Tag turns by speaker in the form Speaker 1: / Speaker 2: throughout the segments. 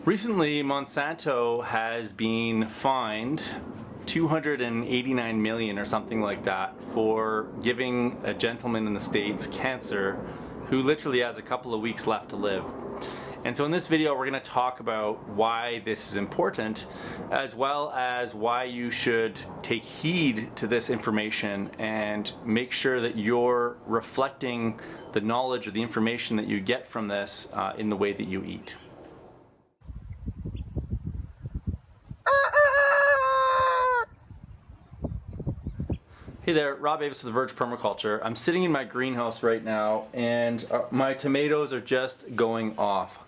Speaker 1: Recently, Monsanto has been fined $289 million or something like that for giving a gentleman in the States cancer who literally has a couple of weeks left to live. And so in this video we're going to talk about why this is important, as well as why you should take heed to this information and make sure that you're reflecting the knowledge or the information that you get from this in the way that you eat. Hey there, Rob Avis with Verge Permaculture. I'm sitting in my greenhouse right now and my tomatoes are just going off.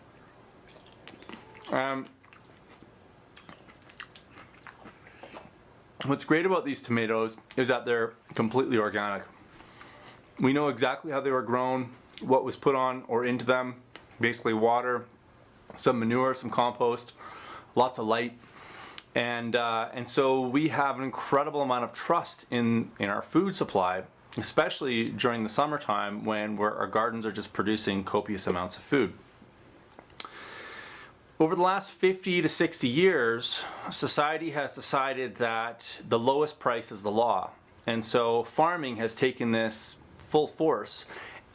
Speaker 1: What's great about these tomatoes is that they're completely organic. We know exactly how they were grown, what was put on or into them, basically water, some manure, some compost, lots of light. And so we have an incredible amount of trust in our food supply, especially during the summertime when our gardens are just producing copious amounts of food. Over the last 50 to 60 years, society has decided that the lowest price is the law. And so farming has taken this full force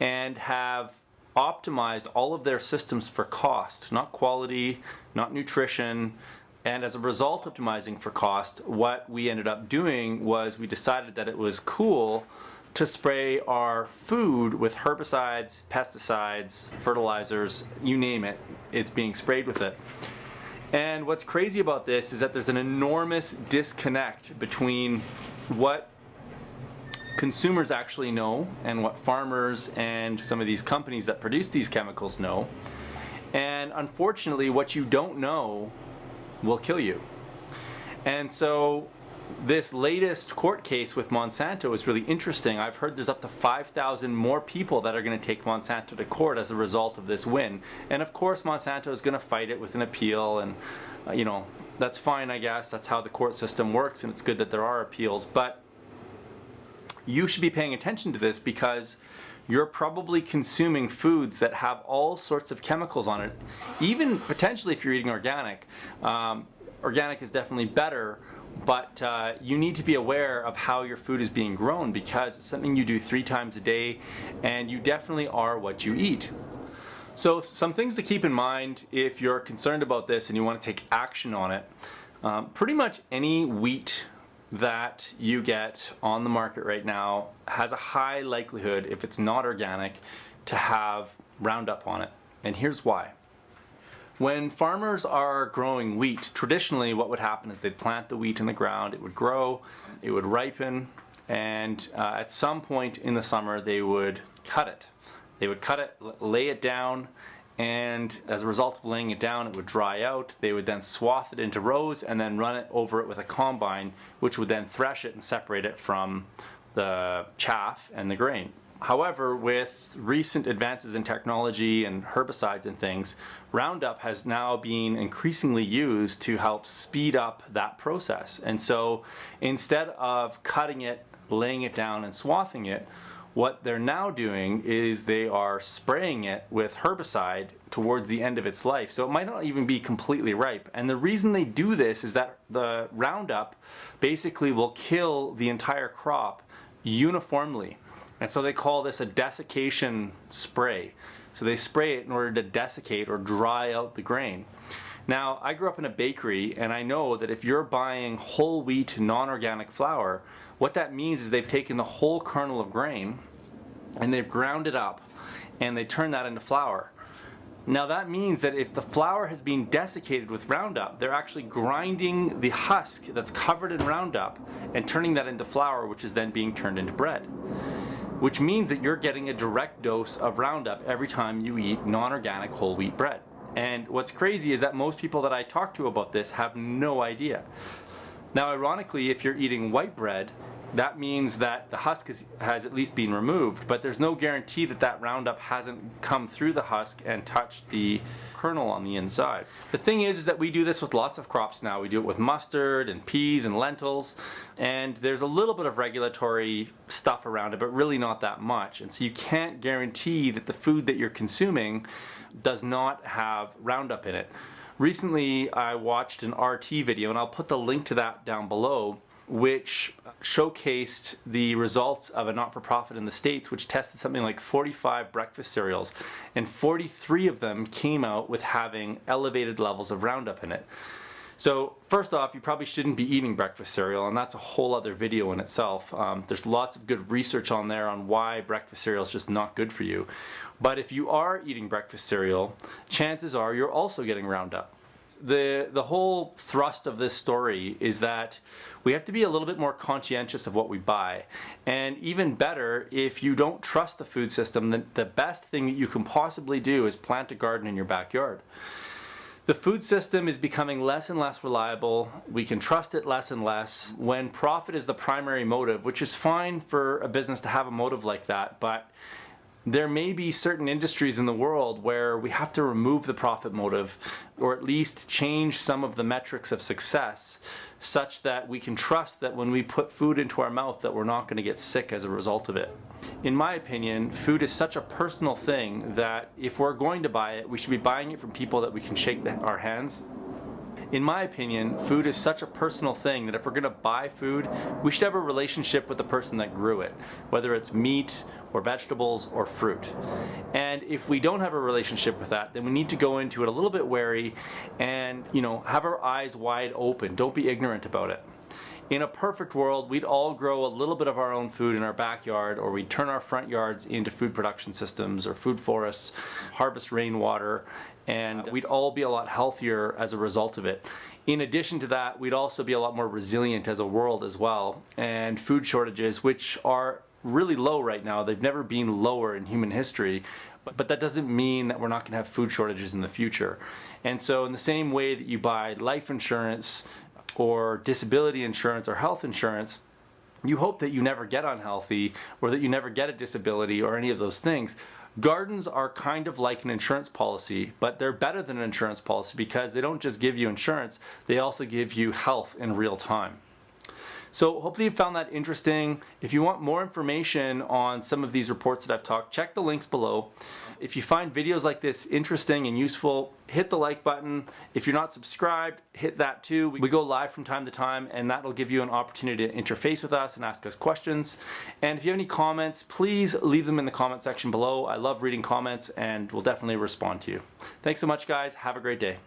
Speaker 1: and have optimized all of their systems for cost, not quality, not nutrition. And as a result of optimizing for cost, what we ended up doing was we decided that it was cool to spray our food with herbicides, pesticides, fertilizers, you name it, it's being sprayed with it. And what's crazy about this is that there's an enormous disconnect between what consumers actually know and what farmers and some of these companies that produce these chemicals know. And unfortunately, what you don't know will kill you. And so this latest court case with Monsanto is really interesting. I've heard there's up to 5,000 more people that are going to take Monsanto to court as a result of this win. And of course Monsanto is going to fight it with an appeal, and you know, that's fine, I guess. That's how the court system works, and it's good that there are appeals. But you should be paying attention to this because you're probably consuming foods that have all sorts of chemicals on it. Even potentially if you're eating organic. Organic is definitely better, but you need to be aware of how your food is being grown because it's something you do 3 times a day, and you definitely are what you eat. So some things to keep in mind if you're concerned about this and you want to take action on it. Pretty much any wheat that you get on the market right now has a high likelihood, if it's not organic, to have Roundup on it. And here's why. When farmers are growing wheat, traditionally what would happen is they'd plant the wheat in the ground, it would grow, it would ripen, and at some point in the summer they would cut it. They would cut it, lay it down, and as a result of laying it down, it would dry out. They would then swath it into rows and then run it over it with a combine, which would then thresh it and separate it from the chaff and the grain. However, with recent advances in technology and herbicides and things, Roundup has now been increasingly used to help speed up that process. And so instead of cutting it, laying it down, and swathing it, what they're now doing is they are spraying it with herbicide towards the end of its life. So it might not even be completely ripe. And the reason they do this is that the Roundup basically will kill the entire crop uniformly. And so they call this a desiccation spray. So they spray it in order to desiccate or dry out the grain. Now, I grew up in a bakery, and I know that if you're buying whole wheat, non-organic flour, what that means is they've taken the whole kernel of grain and they've ground it up and they turn that into flour. Now that means that if the flour has been desiccated with Roundup, they're actually grinding the husk that's covered in Roundup and turning that into flour, which is then being turned into bread. Which means that you're getting a direct dose of Roundup every time you eat non-organic whole wheat bread. And what's crazy is that most people that I talk to about this have no idea. Now ironically, if you're eating white bread that means that the husk has at least been removed, but there's no guarantee that that Roundup hasn't come through the husk and touched the kernel on the inside. The thing is that we do this with lots of crops now. We do it with mustard and peas and lentils, and there's a little bit of regulatory stuff around it, but really not that much. And so you can't guarantee that the food that you're consuming does not have Roundup in it. Recently, I watched an RT video, and I'll put the link to that down below, which showcased the results of a not-for-profit in the States which tested something like 45 breakfast cereals, and 43 of them came out with having elevated levels of Roundup in it. So first off, you probably shouldn't be eating breakfast cereal, and that's a whole other video in itself. There's lots of good research on there on why breakfast cereal is just not good for you. But if you are eating breakfast cereal, chances are you're also getting Roundup. The whole thrust of this story is that we have to be a little bit more conscientious of what we buy. And even better, if you don't trust the food system, then the best thing that you can possibly do is plant a garden in your backyard. The food system is becoming less and less reliable. We can trust it less and less when profit is the primary motive, which is fine for a business to have a motive like that, but there may be certain industries in the world where we have to remove the profit motive, or at least change some of the metrics of success such that we can trust that when we put food into our mouth that we're not going to get sick as a result of it. In my opinion, food is such a personal thing that if we're going to buy it, we should be buying it from people that we can shake our hands. In my opinion, food is such a personal thing that if we're going to buy food, we should have a relationship with the person that grew it, whether it's meat or vegetables or fruit. And if we don't have a relationship with that, then we need to go into it a little bit wary and, have our eyes wide open. Don't be ignorant about it. In a perfect world, we'd all grow a little bit of our own food in our backyard, or we'd turn our front yards into food production systems or food forests, harvest rainwater, and we'd all be a lot healthier as a result of it. In addition to that, we'd also be a lot more resilient as a world as well. And food shortages, which are really low right now, they've never been lower in human history, but that doesn't mean that we're not going to have food shortages in the future. And so in the same way that you buy life insurance or disability insurance or health insurance, you hope that you never get unhealthy or that you never get a disability or any of those things. Gardens are kind of like an insurance policy, but they're better than an insurance policy because they don't just give you insurance, they also give you health in real time. So hopefully you found that interesting. If you want more information on some of these reports that I've talked, check the links below. If you find videos like this interesting and useful, hit the like button. If you're not subscribed, hit that too. We go live from time to time, and that'll give you an opportunity to interface with us and ask us questions. And if you have any comments, please leave them in the comment section below. I love reading comments, and we'll definitely respond to you. Thanks so much, guys. Have a great day.